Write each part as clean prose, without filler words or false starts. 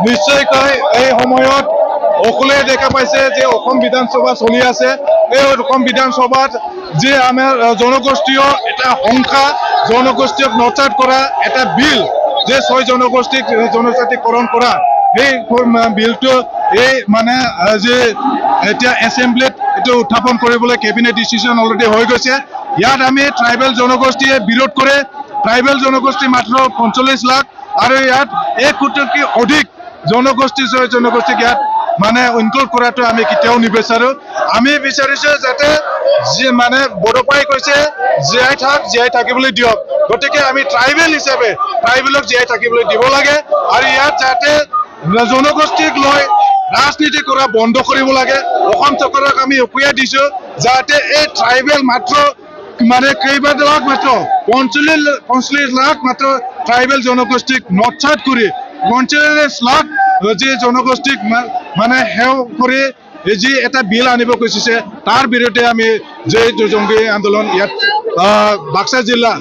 নিশ্চয়কৈ এই সময়ত সকলোৱে দেখা পাইছে যে অসম বিধানসভা চলি আছে। এই অসম বিধানসভাত যে আমাৰ জনগোষ্ঠীয় এটা সংখ্যা জনগোষ্ঠীক নচাত কৰা এটা বিল যে 6 জনগোষ্ঠীক জনজাতিকৰণ কৰা এই বিলটো এই মানে যে এতিয়া এছেম্বলিত এইটো উত্থাপন কৰিবলৈ কেবিনেট ডিচিশন অলৰেডি হৈ গৈছে। ইয়াত আমি ট্ৰাইবেল জনগোষ্ঠীয়ে বিৰোধ কৰে। ট্ৰাইবেল জনগোষ্ঠী মাত্ৰ 45 লাখ আৰু ইয়াত 1 কোটিতকৈ অধিক জনগোষ্ঠীক ইয়াত মানে ইনক্লুড কৰাটো আমি কেতিয়াও নিবিচাৰো। আমি বিচাৰিছো যাতে যে মানে বড়োপাই কৈছে জীয়াই থাকিবলৈ দিয়ক। গতিকে আমি ট্ৰাইবেল হিচাপে ট্ৰাইবেলক জীয়াই থাকিবলৈ দিব লাগে আৰু ইয়াত যাতে জনগোষ্ঠীক লৈ ৰাজনীতি কৰা বন্ধ কৰিব লাগে। অসম চৰকাৰক আমি উকিয়াই দিছো যাতে এই ট্ৰাইবেল মাত্ৰ মানে কেইবালাখ মাত্ৰ 45 লাখ মাত্ৰ ট্ৰাইবেল জনগোষ্ঠীক নচাত কৰি 45 লাখ যে জনগোষ্ঠীক মানে সেৱ কৰি যি এটা বিল আনিব খুজিছে তাৰ বিৰুদ্ধে আমি যে জংগী আন্দোলন ইয়াত বাক্সা জিলা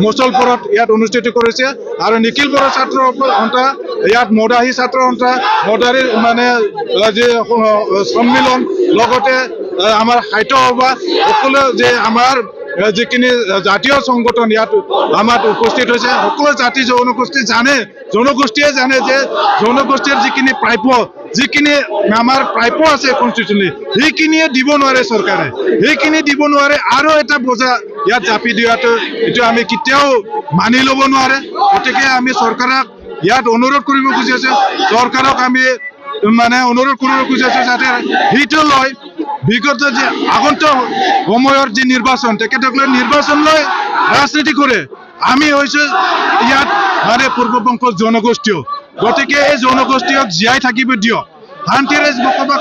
মুছলপুৰত ইয়াত অনুষ্ঠিত কৰিছে আৰু নিখিল বড়ো ছাত্ৰ সন্থা ইয়াত মদাহী ছাত্ৰ সন্থা মদাহীৰ মানে যে সন্মিলন লগতে আমাৰ সাহিত্য সভা সকলো যে আমাৰ যিখিনি জাতীয় সংগঠন ইয়াত আমাৰ উপস্থিত হৈছে। সকলো জাতি জনগোষ্ঠীয়ে জানে যে জনগোষ্ঠীৰ যিখিনি প্ৰাপ্য যিখিনি আমাৰ প্ৰাপ্য আছে কনষ্টিটিউচনেলি সেইখিনিয়ে দিব নোৱাৰে চৰকাৰে, সেইখিনি দিব নোৱাৰে আৰু এটা বোজা ইয়াত জাপি দিয়াটো এইটো আমি কেতিয়াও মানি ল'ব নোৱাৰে। গতিকে আমি চৰকাৰক ইয়াত অনুৰোধ কৰিব খুজি আছো, চৰকাৰক আমি মানে অনুৰোধ কৰিব খুজি আছো যাতে সেইটো লয় বিগত যে আগন্তুক সময়ৰ যি নিৰ্বাচন তেখেতসকলে নিৰ্বাচন লৈ ৰাজনীতি কৰে। আমি হৈছো ইয়াত মানে পূৰ্ববংশৰ জনগোষ্ঠীয়। গতিকে এই জনগোষ্ঠীক জীয়াই থাকিব দিয়ক, শান্তিৰে বসবাস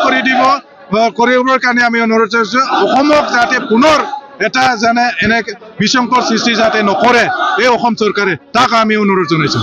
কৰিবৰ কাৰণে আমি অনুৰোধ কৰিছো। অসমক যাতে পুনৰ এটা যেনে এনে বিশৃংখল সৃষ্টি যাতে নকৰে এই অসম চৰকাৰে, তাক আমি অনুৰোধ জনাইছো।